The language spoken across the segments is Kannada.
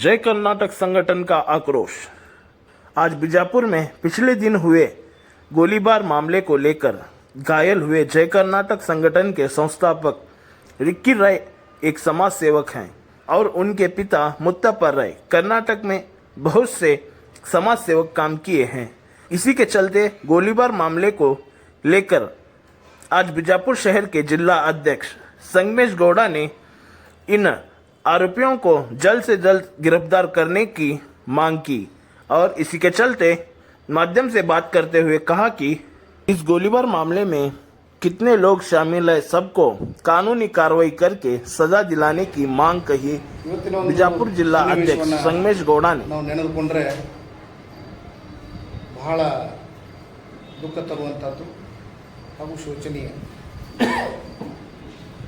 जय कर्नाटक संगठन का आक्रोश। आज बीजापुर में पिछले दिन हुए गोलीबार मामले को लेकर घायल हुए जय कर्नाटक संगठन के संस्थापक रिक्की राय एक समाज सेवक हैं और उनके पिता मुत्तप्पा राय कर्नाटक में बहुत से समाज सेवक काम किए हैं। इसी के चलते गोलीबार मामले को लेकर आज बीजापुर शहर के जिला अध्यक्ष संगमेश गौड़ा ने इन आरोपियों को जल्द से जल्द गिरफ्तार करने की मांग की और इसी के चलते माध्यम से बात करते हुए कहा कि इस गोलीबार मामले में कितने लोग शामिल है, सबको कानूनी कार्रवाई करके सजा दिलाने की मांग कही बीजापुर जिला अध्यक्ष संगमेश गौड़ा ने। ನೆನೆದುಕೊಂಡ್ರೆ ಬಹಳ ದುಃಖ ತರುವಂಥದ್ದು ಹಾಗೂ ಶೋಚನೀಯ.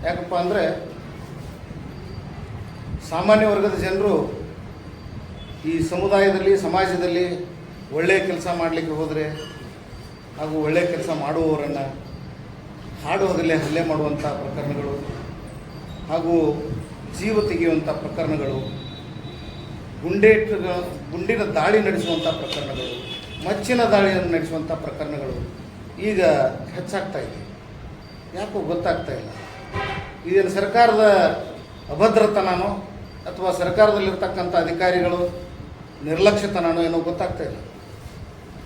ಯಾಕಪ್ಪ ಅಂದರೆ ಸಾಮಾನ್ಯ ವರ್ಗದ ಜನರು ಈ ಸಮುದಾಯದಲ್ಲಿ ಸಮಾಜದಲ್ಲಿ ಒಳ್ಳೆಯ ಕೆಲಸ ಮಾಡಲಿಕ್ಕೆ ಹೋದರೆ ಹಾಗೂ ಒಳ್ಳೆಯ ಕೆಲಸ ಮಾಡುವವರನ್ನು ಹಾಡುವುದಲ್ಲೇ ಹಲ್ಲೆ ಮಾಡುವಂಥ ಪ್ರಕರಣಗಳು ಹಾಗೂ ಜೀವ ತೆಗೆಯುವಂಥ ಪ್ರಕರಣಗಳು, ಗುಂಡಿನ ದಾಳಿ ನಡೆಸುವಂಥ ಪ್ರಕರಣಗಳು, ಮಚ್ಚಿನ ದಾಳಿಯನ್ನು ನಡೆಸುವಂಥ ಪ್ರಕರಣಗಳು ಈಗ ಹೆಚ್ಚಾಗ್ತಾ ಇದೆ. ಯಾಕೋ ಗೊತ್ತಾಗ್ತಾ ಇಲ್ಲ. ಇದೇನು ಸರ್ಕಾರದ ಅಭದ್ರತನೋ ಅಥವಾ ಸರ್ಕಾರದಲ್ಲಿರ್ತಕ್ಕಂಥ ಅಧಿಕಾರಿಗಳು ನಿರ್ಲಕ್ಷ್ಯತನೋ ಏನೋ ಗೊತ್ತಾಗ್ತಾ ಇಲ್ಲ.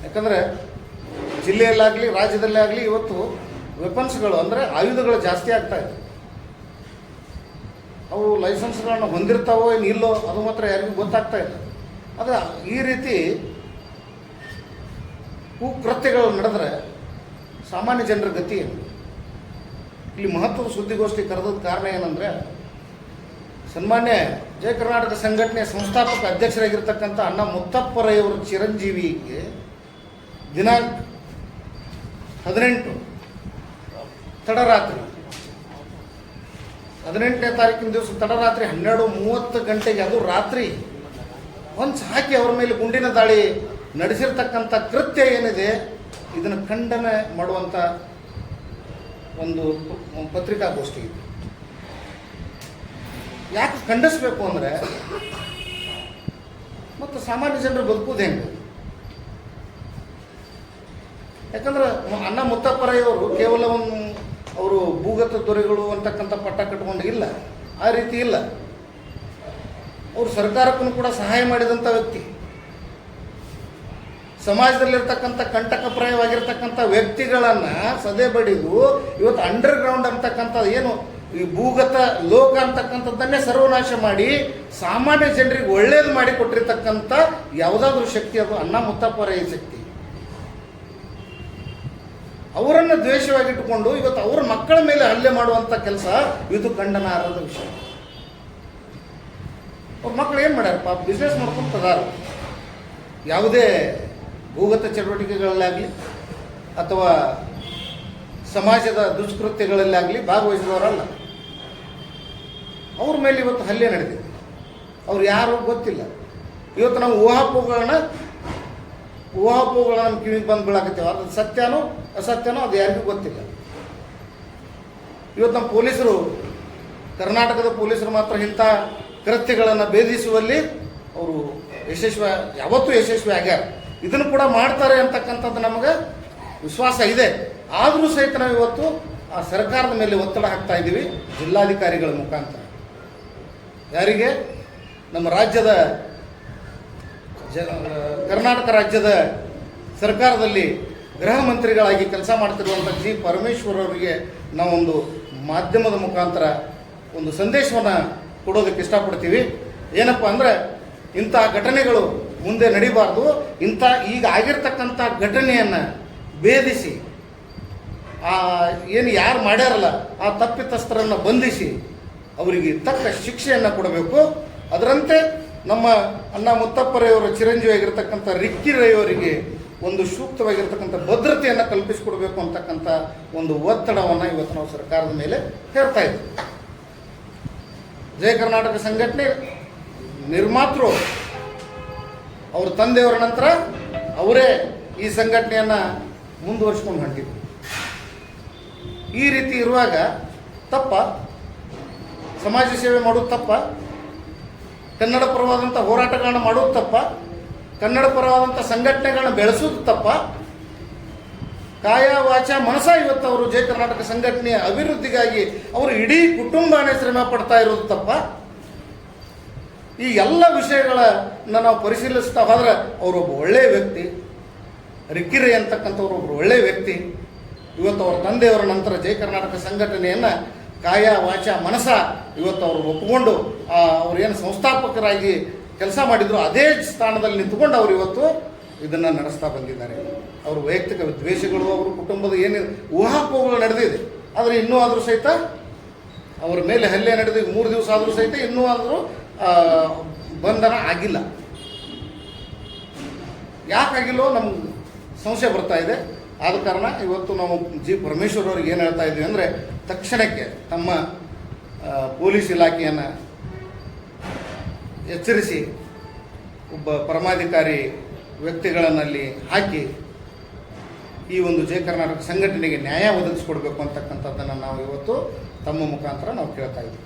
ಯಾಕಂದರೆ ಜಿಲ್ಲೆಯಲ್ಲಾಗಲಿ ರಾಜ್ಯದಲ್ಲೇ ಆಗಲಿ ಇವತ್ತು ವೆಪನ್ಸ್ಗಳು ಅಂದರೆ ಆಯುಧಗಳು ಜಾಸ್ತಿ ಆಗ್ತಾ ಇದೆ. ಅವು ಲೈಸೆನ್ಸ್ಗಳನ್ನು ಹೊಂದಿರ್ತಾವೋ ಏನು ಇಲ್ಲೋ ಅದು ಮಾತ್ರ ಯಾರಿಗೂ ಗೊತ್ತಾಗ್ತಾ ಇಲ್ಲ. ಅದು ಈ ರೀತಿ ಕುಕೃತ್ಯಗಳು ನಡೆದರೆ ಸಾಮಾನ್ಯ ಜನರ ಗತಿ ಏನು? ಇಲ್ಲಿ ಮಹತ್ವದ ಸುದ್ದಿಗೋಷ್ಠಿ ಕರೆದ ಕಾರಣ ಏನಂದರೆ ಸನ್ಮಾನ್ಯ ಜಯ ಕರ್ನಾಟಕ ಸಂಘಟನೆಯ ಸಂಸ್ಥಾಪಕ ಅಧ್ಯಕ್ಷರಾಗಿರ್ತಕ್ಕಂಥ ಅಣ್ಣ ಮುತ್ತಪ್ಪ ರೈ ಅವರ ಚಿರಂಜೀವಿಗೆ ದಿನಾಂಕ 18 ತಡರಾತ್ರಿ 18ನೇ ತಾರೀಕಿನ ದಿವಸ ತಡರಾತ್ರಿ 12:30 ಗಂಟೆಗೆ, ಅದು ರಾತ್ರಿ ಹೊಂಚು ಹಾಕಿ ಅವರ ಮೇಲೆ ಗುಂಡಿನ ದಾಳಿ ನಡೆಸಿರ್ತಕ್ಕಂಥ ಕೃತ್ಯ ಏನಿದೆ ಇದನ್ನು ಖಂಡನೆ ಮಾಡುವಂಥ ಒಂದು ಪತ್ರಿಕಾಗೋಷ್ಠಿ ಇದೆ. ಯಾಕೆ ಖಂಡಿಸಬೇಕು ಅಂದರೆ ಮತ್ತು ಸಾಮಾನ್ಯ ಜನರು ಬದುಕುವುದು ಹೆಂಗೆ? ಯಾಕಂದ್ರೆ ಅಣ್ಣ ಮುತ್ತಪ್ಪ ರೈ ಅವರು ಕೇವಲ ಅವರು ಭೂಗತ ದೊರೆಗಳು ಅಂತಕ್ಕಂಥ ಪಟ್ಟ ಕಟ್ಕೊಂಡು ಇಲ್ಲ, ಆ ರೀತಿ ಇಲ್ಲ. ಅವರು ಸರ್ಕಾರಕ್ಕೂ ಕೂಡ ಸಹಾಯ ಮಾಡಿದಂಥ ವ್ಯಕ್ತಿ, ಸಮಾಜದಲ್ಲಿರ್ತಕ್ಕಂಥ ಕಂಟಕಪ್ರಾಯವಾಗಿರ್ತಕ್ಕಂಥ ವ್ಯಕ್ತಿಗಳನ್ನು ಸದೆ ಬಡಿದು ಇವತ್ತು ಅಂಡರ್ಗ್ರೌಂಡ್ ಅಂತಕ್ಕಂಥ ಏನು ಈ ಭೂಗತ ಲೋಕ ಅಂತಕ್ಕಂಥದ್ದನ್ನೇ ಸರ್ವನಾಶ ಮಾಡಿ ಸಾಮಾನ್ಯ ಜನರಿಗೆ ಒಳ್ಳೇದು ಮಾಡಿ ಕೊಟ್ಟಿರ್ತಕ್ಕಂಥ ಯಾವುದಾದ್ರೂ ಶಕ್ತಿ ಅದು ಅಣ್ಣ ಮುತ್ತಪ್ಪ ರೈ ಶಕ್ತಿ. ಅವರನ್ನು ದ್ವೇಷವಾಗಿಟ್ಟುಕೊಂಡು ಇವತ್ತು ಅವರ ಮಕ್ಕಳ ಮೇಲೆ ಹಲ್ಲೆ ಮಾಡುವಂಥ ಕೆಲಸ ಇದು ಖಂಡನಾರ್ಹದ ವಿಷಯ. ಅವ್ರ ಮಕ್ಕಳು ಏನು ಮಾಡ್ಯಾರ? ಪಾಪ ಬಿಸ್ನೆಸ್ ಮಾಡ್ಕೊಂತದಾರ. ಯಾವುದೇ ಭೂಗತ ಚಟುವಟಿಕೆಗಳಲ್ಲಾಗಲಿ ಅಥವಾ ಸಮಾಜದ ದುಷ್ಕೃತ್ಯಗಳಲ್ಲಾಗಲಿ ಭಾಗವಹಿಸಿದವರಲ್ಲ. ಅವ್ರ ಮೇಲೆ ಇವತ್ತು ಹಲ್ಲೆ ನಡೆದಿದೆ. ಅವ್ರು ಯಾರು ಗೊತ್ತಿಲ್ಲ. ಇವತ್ತು ನಾವು ಊಹಾಪೋಹಗಳನ್ನ ನಮ್ಮ ಕಿವಿಗೆ ಬಂದು ಬೀಳಾಕತ್ತೇವೆ. ಅದು ಸತ್ಯನೋ ಅಸತ್ಯನೋ ಅದು ಯಾರಿಗೂ ಗೊತ್ತಿಲ್ಲ. ಇವತ್ತು ನಮ್ಮ ಪೊಲೀಸರು, ಕರ್ನಾಟಕದ ಪೊಲೀಸರು ಮಾತ್ರ ಇಂಥ ಕೃತ್ಯಗಳನ್ನು ಭೇದಿಸುವಲ್ಲಿ ಅವರು ಯಾವತ್ತೂ ಯಶಸ್ವಿ ಆಗ್ಯಾರ. ಇದನ್ನು ಕೂಡ ಮಾಡ್ತಾರೆ ಅಂತಕ್ಕಂಥದ್ದು ನಮಗೆ ವಿಶ್ವಾಸ ಇದೆ. ಆದರೂ ಸಹಿತ ನಾವು ಇವತ್ತು ಆ ಸರ್ಕಾರದ ಮೇಲೆ ಒತ್ತಡ ಹಾಕ್ತಾ ಇದ್ದೀವಿ ಜಿಲ್ಲಾಧಿಕಾರಿಗಳ ಮುಖಾಂತರ. ಯಾರಿಗೆ? ನಮ್ಮ ರಾಜ್ಯದ ಕರ್ನಾಟಕ ರಾಜ್ಯದ ಸರ್ಕಾರದಲ್ಲಿ ಗೃಹ ಮಂತ್ರಿಗಳಾಗಿ ಕೆಲಸ ಮಾಡ್ತಿರುವಂಥ ಜಿ ಪರಮೇಶ್ವರ್ ಅವರಿಗೆ ನಾವೊಂದು ಮಾಧ್ಯಮದ ಮುಖಾಂತರ ಒಂದು ಸಂದೇಶವನ್ನು ಕೊಡೋದಕ್ಕೆ ಇಷ್ಟಪಡ್ತೀವಿ. ಏನಪ್ಪ ಅಂದರೆ ಇಂಥ ಘಟನೆಗಳು ಮುಂದೆ ನಡೀಬಾರ್ದು. ಇಂಥ ಈಗ ಆಗಿರ್ತಕ್ಕಂಥ ಘಟನೆಯನ್ನು ಭೇದಿಸಿ ಏನು ಯಾರು ಮಾಡ್ಯಾರಲ್ಲ ಆ ತಪ್ಪಿತಸ್ಥರನ್ನು ಬಂಧಿಸಿ ಅವರಿಗೆ ತಕ್ಕ ಶಿಕ್ಷೆಯನ್ನು ಕೊಡಬೇಕು. ಅದರಂತೆ ನಮ್ಮ ಅಣ್ಣ ಮುತ್ತಪ್ಪ ರೈ ಅವರ ಚಿರಂಜೀವಿ ಆಗಿರ್ತಕ್ಕಂಥ ರಿಕ್ಕಿ ರೈ ಅವರಿಗೆ ಒಂದು ಸೂಕ್ತವಾಗಿರ್ತಕ್ಕಂಥ ಭದ್ರತೆಯನ್ನು ಕಲ್ಪಿಸಿಕೊಡ್ಬೇಕು ಅಂತಕ್ಕಂಥ ಒಂದು ಒತ್ತಡವನ್ನು ಇವತ್ತು ನಾವು ಸರ್ಕಾರದ ಮೇಲೆ ಹೇರ್ತಾ ಇದ್ದೀವಿ. ಜಯ ಕರ್ನಾಟಕ ಸಂಘಟನೆ ನಿರ್ಮಾತೃ ಅವ್ರ ತಂದೆಯವರ ನಂತರ ಅವರೇ ಈ ಸಂಘಟನೆಯನ್ನು ಮುಂದುವರಿಸ್ಕೊಂಡು ಹೊಂಟಿದ್ರು. ಈ ರೀತಿ ಇರುವಾಗ ತಪ್ಪ? ಸಮಾಜ ಸೇವೆ ಮಾಡೋದು ತಪ್ಪ? ಕನ್ನಡ ಪರವಾದಂಥ ಹೋರಾಟಗಳನ್ನ ಮಾಡೋದು ತಪ್ಪ? ಕನ್ನಡ ಪರವಾದಂಥ ಸಂಘಟನೆಗಳನ್ನ ಬೆಳೆಸೋದು ತಪ್ಪ? ಕಾಯ ವಾಚ ಮನಸ ಇವತ್ತು ಅವರು ಜಯ ಕರ್ನಾಟಕ ಸಂಘಟನೆಯ ಅಭಿವೃದ್ಧಿಗಾಗಿ ಅವರು ಇಡೀ ಕುಟುಂಬನೇ ಶ್ರಮ ಪಡ್ತಾ ಇರೋದು ತಪ್ಪ? ಈ ಎಲ್ಲ ವಿಷಯಗಳನ್ನ ನಾವು ಪರಿಶೀಲಿಸ್ತಾ ಹೋದ್ರೆ ಅವರೊಬ್ಬ ಒಳ್ಳೆಯ ವ್ಯಕ್ತಿ, ರಿಕ್ಕಿರೆ ಅಂತಕ್ಕಂಥವ್ರು ಒಬ್ಬರು ಒಳ್ಳೆಯ ವ್ಯಕ್ತಿ. ಇವತ್ತು ಅವ್ರ ತಂದೆಯವರ ನಂತರ ಜಯ ಕರ್ನಾಟಕ ಸಂಘಟನೆಯನ್ನು ಕಾಯ ವಾಚ ಮನಸ ಇವತ್ತು ಅವರು ಒಪ್ಪಿಕೊಂಡು ಅವ್ರೇನು ಸಂಸ್ಥಾಪಕರಾಗಿ ಕೆಲಸ ಮಾಡಿದ್ರು ಅದೇ ಸ್ಥಾನದಲ್ಲಿ ನಿಂತುಕೊಂಡು ಅವರು ಇವತ್ತು ಇದನ್ನು ನಡೆಸ್ತಾ ಬಂದಿದ್ದಾರೆ. ಅವರು ವೈಯಕ್ತಿಕ ದ್ವೇಷಗಳು, ಅವರ ಕುಟುಂಬದ ಏನಿದೆ ಊಹಾಪೋಹಗಳು ನಡೆದಿದೆ. ಆದರೆ ಇನ್ನೂ ಆದರೂ ಸಹಿತ ಅವರ ಮೇಲೆ ಹಲ್ಲೆ ನಡೆದು 3 ದಿವಸ ಆದರೂ ಸಹಿತ ಇನ್ನೂ ಆದರೂ ಬಂಧನ ಆಗಿಲ್ಲ. ಯಾಕಾಗಿಲ್ಲೋ ನಮ್ಗೆ ಸಂಶಯ ಬರ್ತಾ ಇದೆ. ಆದ ಕಾರಣ ಇವತ್ತು ನಾವು ಜಿ ಪರಮೇಶ್ವರ್ ಅವ್ರಿಗೆ ಏನು ಹೇಳ್ತಾ ಇದ್ದೀವಿ ಅಂದರೆ, ತಕ್ಷಣಕ್ಕೆ ತಮ್ಮ ಪೊಲೀಸ್ ಇಲಾಖೆಯನ್ನು ಎಚ್ಚರಿಸಿ ಒಬ್ಬ ಪರಮಾಧಿಕಾರಿ ವ್ಯಕ್ತಿಗಳನ್ನಲ್ಲಿ ಹಾಕಿ ಈ ಒಂದು ಜಯ ಕರ್ನಾಟಕ ಸಂಘಟನೆಗೆ ನ್ಯಾಯ ಒದಗಿಸ್ಕೊಡ್ಬೇಕು ಅಂತಕ್ಕಂಥದ್ದನ್ನು ನಾವು ಇವತ್ತು ತಮ್ಮ ಮುಖಾಂತರ ನಾವು ಕೇಳ್ತಾ ಇದ್ದೀವಿ.